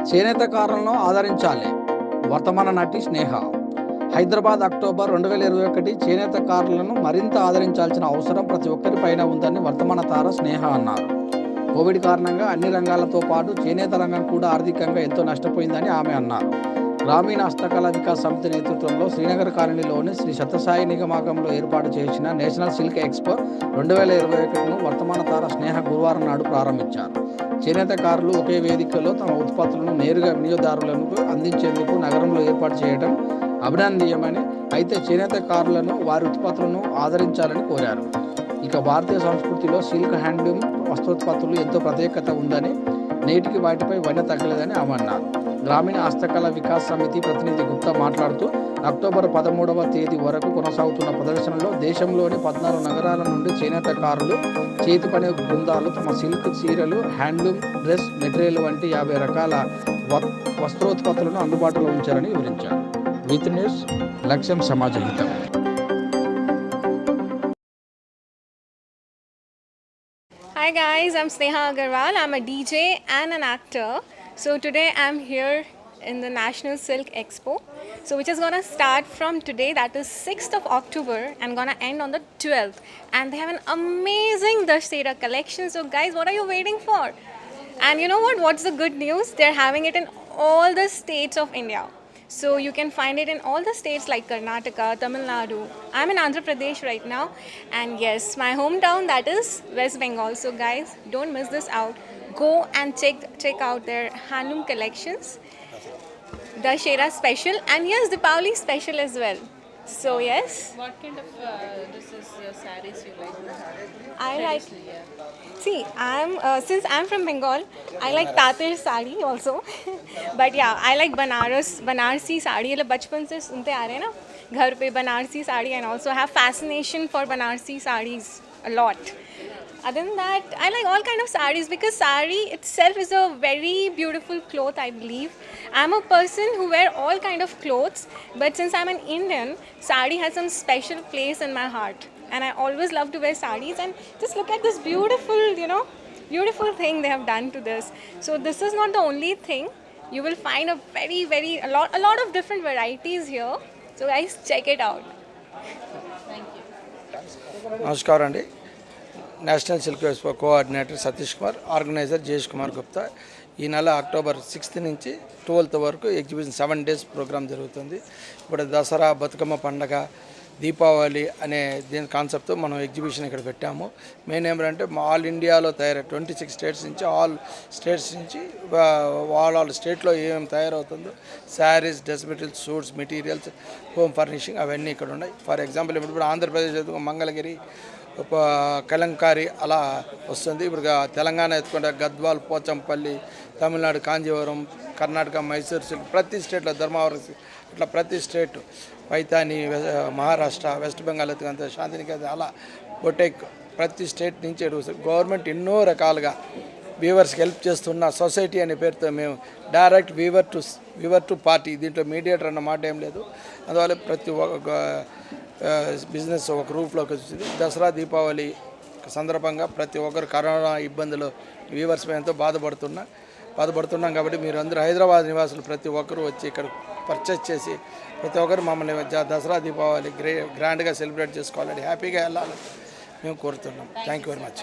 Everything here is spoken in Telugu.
చేనేతకారులను ఆదరించాలి. వర్తమాన నటి స్నేహ. హైదరాబాద్ అక్టోబర్ 2021. చేనేతకారులను మరింత ఆదరించాల్సిన అవసరం ప్రతి ఒక్కరిపైన ఉందని వర్తమాన తార స్నేహ అన్నారు. కోవిడ్ కారణంగా అన్ని రంగాలతో పాటు చేనేత రంగం కూడా ఆర్థికంగా ఎంతో నష్టపోయిందని ఆమె అన్నారు. గ్రామీణ హస్తకళ వికాస్ సమితి నేతృత్వంలో శ్రీనగర్ కాలనీలోని శ్రీ సత్యసాయి నిగమాగంలో ఏర్పాటు చేసిన నేషనల్ సిల్క్ ఎక్స్పో 2021ను వర్తమాన తార స్నేహ గురువారం నాడు ప్రారంభించారు. చేనేతకారులు ఒకే వేదికలో తమ ఉత్పత్తులను నేరుగా వినియోగదారులకు అందించేందుకు నగరంలో ఏర్పాటు చేయడం అభినందనీయమని, అయితే చేనేతకారులను వారి ఉత్పత్తులను ఆదరించాలని కోరారు. ఇక భారతీయ సంస్కృతిలో సిల్క్ హ్యాండ్లూమ్ వస్త్రోత్పత్తులు ఎంతో ప్రత్యేకత ఉందని, నేటికి వాటిపై వన్నె తగ్గలేదని ఆమె అన్నారు. గ్రామీణ హస్తకళ వికాస్ సమితి ప్రతినిధి గుప్తా మాట్లాడుతూ, అక్టోబర్ 13వ తేదీ వరకు కొనసాగుతున్న ప్రదర్శనలో దేశంలోని 14 నగరాల నుండి చేనేతకారులు, చేతి పని బృందాలు తమ సిల్క్ చీరలు, హ్యాండ్లూమ్ డ్రెస్ మెటీరియల్ వంటి 50 రకాల వస్త్రోత్పత్తులను అందుబాటులో ఉంచారని వివరించారు. విత్ న్యూస్, లక్ష్యం సమాజ హితం. Hi guys, I'm Sneha Agarwal. I'm a DJ and an actor. So today I'm here in the National Silk Expo. So which is gonna start from today, that is 6th of October, and gonna end on the 12th. And they have an amazing Dussehra collection. So guys, what are you waiting for? And you know what? What's the good news? They're having it in all the states of India. So you can find it in all the states like Karnataka, Tamil Nadu. I'm in Andhra Pradesh right now, and yes, my hometown, that is West Bengal. So guys, don't miss this out. Go and check out their handloom collections, Dussehra special, and yes, Deepavali special as well. So yes, What kind of dresses, sarees you like? I like. Traditionally, yeah. See, since I'm from Bengal, I like Tatir sari also. But yeah, I like Banarsi sari. ये बचपन से सुनते आ रहे हैं ना, घर पे Banarasi sari, and also have fascination for Banarsi sarees a lot. Other than that, I like all kind of sarees because sari itself is a very beautiful cloth, I believe. I'm a person who wear all kind of clothes, but since I'm an Indian, sari has some special place in my heart. And I always love to wear sarees, and just look at this beautiful, beautiful thing they have done to this. So this is not the only thing. You will find a lot of different varieties here. So guys, check it out. నమస్కారం అండి. National silk expo coordinator Satish Kumar, organiser Jayesh Kumar Gupta. ఈ నెల అక్టోబర్ 6th నుంచి 12th వరకు ఎగ్జిబిషన్ 7 days ప్రోగ్రామ్ జరుగుతుంది. ఇప్పుడు దసరా, బతుకమ్మ పండగ, దీపావళి అనే దీని కాన్సెప్ట్తో మనం ఎగ్జిబిషన్ ఇక్కడ పెట్టాము. మెయిన్ ఏమంటే ఆల్ ఇండియాలో 26 స్టేట్స్ నుంచి, ఆల్ స్టేట్స్ నుంచి వాళ్ళ స్టేట్లో ఏమేమి తయారవుతుందో saris, dress materials, suits materials, home furnishing అవన్నీ ఇక్కడ ఉన్నాయి. ఫర్ ఎగ్జాంపుల్ ఇప్పుడు ఆంధ్రప్రదేశ్ మంగళగిరి, కలంకారీ అలా వస్తుంది. ఇప్పుడు తెలంగాణ ఎత్తుకుంటే గద్వాల్, పోచంపల్లి, తమిళనాడు కాంజీవరం, కర్ణాటక మైసూర్ సిల్క్, ప్రతి స్టేట్లో ధర్మవరం, ఇట్లా ప్రతి స్టేట్, పైతాని మహారాష్ట్ర, వెస్ట్ బెంగాల్ ఎత్తుకంత శాంతినికేతన్, అలా బొటెక్ ప్రతి స్టేట్ నుంచి ఎడుగుతుంది. గవర్నమెంట్ ఎన్నో రకాలుగా వీవర్స్కి హెల్ప్ చేస్తున్న సొసైటీ అనే పేరుతో మేము డైరెక్ట్ వీవర్ టు పార్టీ, దీంట్లో మీడియేటర్ అన్న మాట ఏం లేదు. అందువల్ల ప్రతి ఒక్క బిజినెస్ ఒక రూఫ్లోకి వచ్చింది. దసరా, దీపావళి సందర్భంగా ప్రతి ఒక్కరు కరోనా ఇబ్బందులు వీవర్స్ ఎంతో బాధపడుతున్నాం కాబట్టి మీరు అందరూ హైదరాబాద్ నివాసులు ప్రతి ఒక్కరూ వచ్చి ఇక్కడ పర్చేస్ చేసి ప్రతి ఒక్కరు మమ్మల్ని దసరా, దీపావళి గ్రాండ్గా సెలబ్రేట్ చేసుకోవాలని, హ్యాపీగా వెళ్ళాలని మేము కోరుతున్నాం. Thank you very much.